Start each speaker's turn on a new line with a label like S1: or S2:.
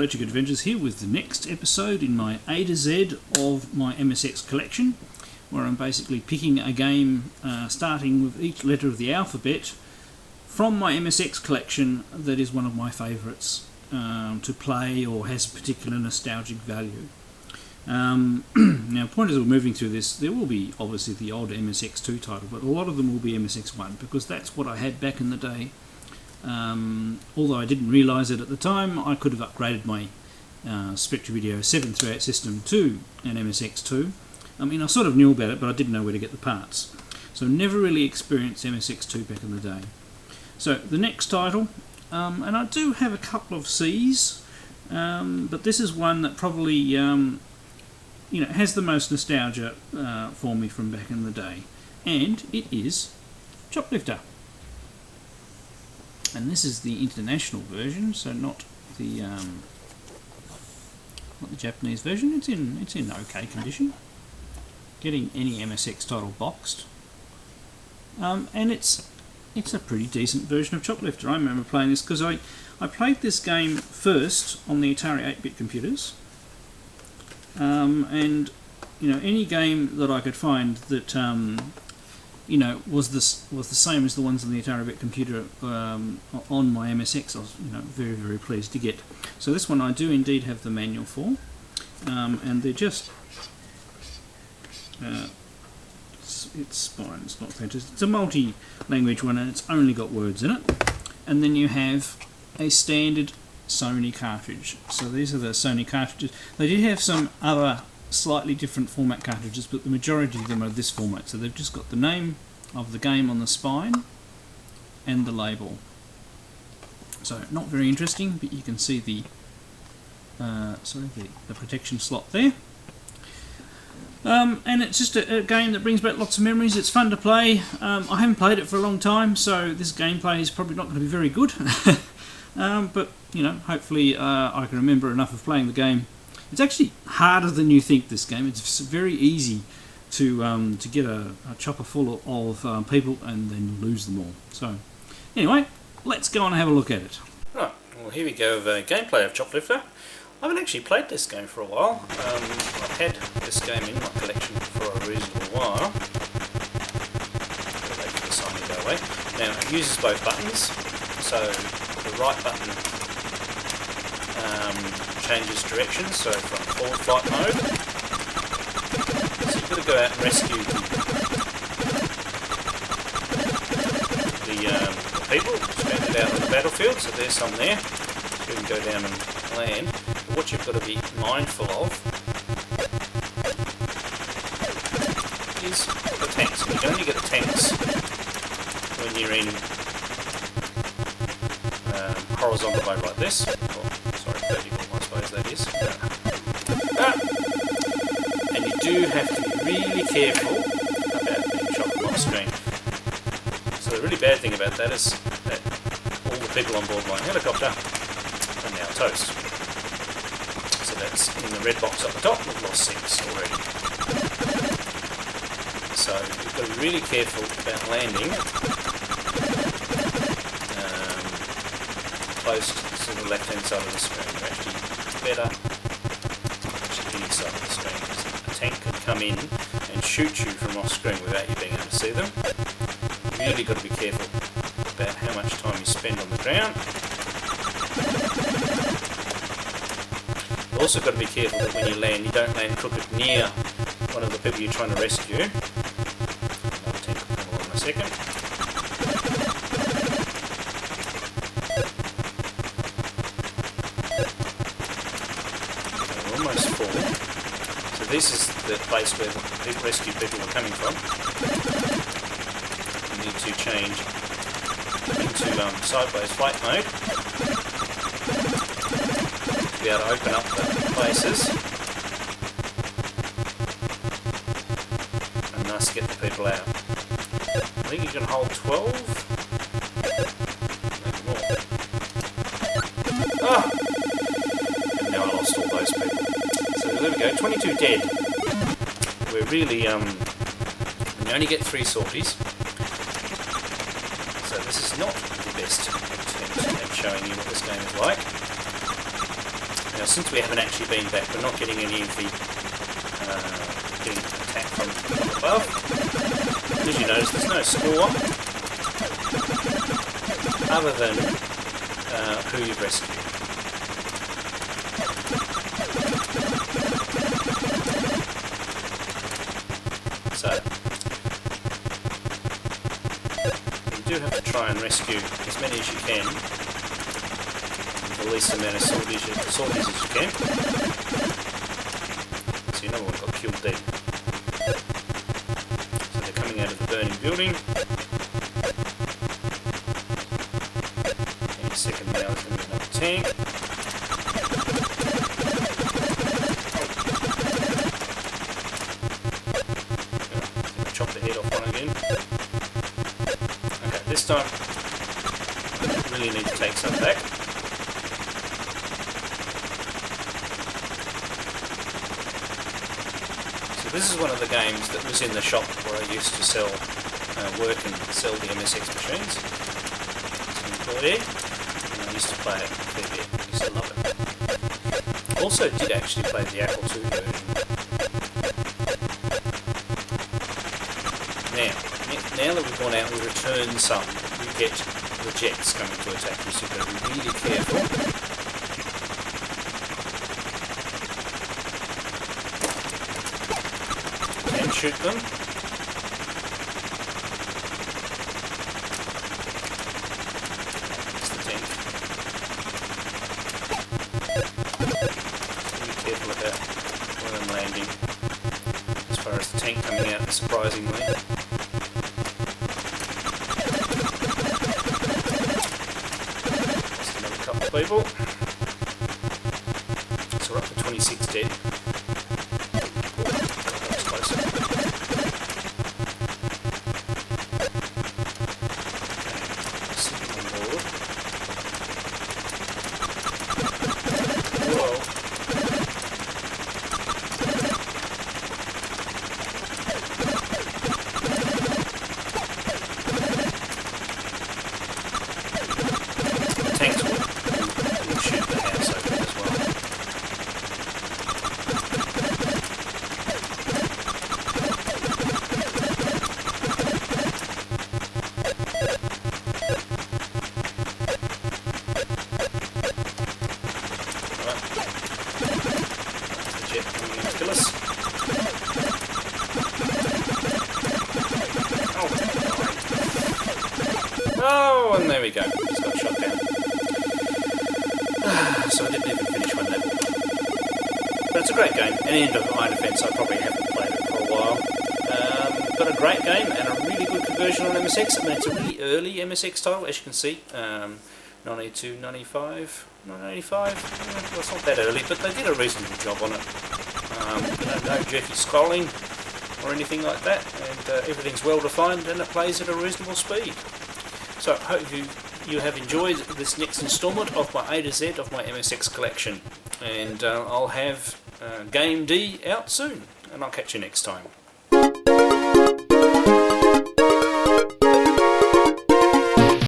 S1: Electric Adventures here with the next episode in my A to Z of my MSX collection, where I'm basically picking a game starting with each letter of the alphabet from my MSX collection that is one of my favourites to play or has particular nostalgic value. Now, point as we're moving through this, there will be obviously the old MSX2 title, but a lot of them will be MSX1 because that's what I had back in the day. Although I didn't realise it at the time, I could have upgraded my Spectra Video 738 system to an MSX2. I mean, I sort of knew about it, but I didn't know where to get the parts. So never really experienced MSX2 back in the day. So the next title, and I do have a couple of C's, but this is one that probably has the most nostalgia for me from back in the day, and it is Choplifter. And this is the international version, so not the Japanese version. It's in okay condition. Getting any MSX title boxed, and it's a pretty decent version of Choplifter. I remember playing this because I played this game first on the Atari 8-bit computers, and any game that I could find that was the same as the ones on the Atari bit computer on my MSX, I was very, very pleased to get. So this one I do indeed have the manual for, and they're just it's fine. It's not fantastic. It's a multi-language one, and it's only got words in it. And then you have a standard Sony cartridge. So these are the Sony cartridges. They did have some other slightly different format cartridges, but the majority of them are this format. So they've just got the name of the game on the spine and the label. So not very interesting, but you can see the protection slot there. And it's just a game that brings back lots of memories. It's fun to play. I haven't played it for a long time, so this gameplay is probably not going to be very good. But hopefully I can remember enough of playing the game. It's actually harder than you think, this game. It's very easy to get a chopper full of people and then lose them all. So anyway, let's go on and have a look at it. Right, well here we go with gameplay of Choplifter. I haven't actually played this game for a while. I've had this game in my collection for a reasonable while. Wait for the sign to go away. Now it uses both buttons, so the right button changes direction, so from forward flight mode. So you've got to go out and rescue the people stranded out on the battlefield, so there's some there. So you can go down and land. But what you've got to be mindful of is the tanks. And you can only get the tanks when you're in horizontal mode like this. Vertical, I suppose that is. And you do have to be really careful about being shot from off screen. So the really bad thing about that is that all the people on board my helicopter are now toast. So that's in the red box up the top. We've lost 6 already. So you've got to be really careful about landing close to the left hand side of the screen. You're actually better any side of the screen, because a tank could come in and shoot you from off screen without you being able to see them. You've really got to be careful about how much time you spend on the ground. You've also got to be careful that when you land, you don't land crooked near one of the people you're trying to rescue. Another tank will come along in a second. This is the place where the rescue people are coming from. You need to change into sideways flight mode to be able to open up the places and thus get the people out. I think you can hold 12. Maybe more. Ah! And now I lost all those people. So there we go, 22 dead. We're really, we only get 3 sorties. So this is not the best attempt at showing you what this game is like. Now, since we haven't actually been back, we're not getting any of the getting attacked from above. As you notice, there's no score other than who you've rescued. So you do have to try and rescue as many as you can with the least amount of sorties as you can. So another one got killed dead. So they're coming out of the burning building. Any second now there's going to be another tank. Chop the head off one again. Okay, this time I really need to take some back. So this is one of the games that was in the shop where I used to sell, work and sell the MSX machines. As an employee, and I used to play it a fair bit. I used to love it. Also did actually play the Apple II version. Now that we've gone out and we return some, you get the jets coming to attack you, so you've got to be really careful. You can shoot them. That's the tank. So be careful about where I'm landing. As far as the tank coming out, surprisingly. People. So we're up to 26 dead. That was close. Sitting on board. Whoa. The tanks will shoot the house open as well. Right. That's the jet coming in to kill us. Oh, and there we go. Just got shot down. So I didn't even finish one level. But it's a great game, and in my defence I probably haven't played it for a while. But a great game, and a really good conversion on MSX. I mean, it's a really early MSX title, as you can see. 92, 95, 1985. Well, it's not that early, but they did a reasonable job on it. No jerky scrolling or anything like that, and everything's well defined, and it plays at a reasonable speed. So I hope you have enjoyed this next instalment of my A to Z of my MSX collection, and I'll have Game D out soon, and I'll catch you next time.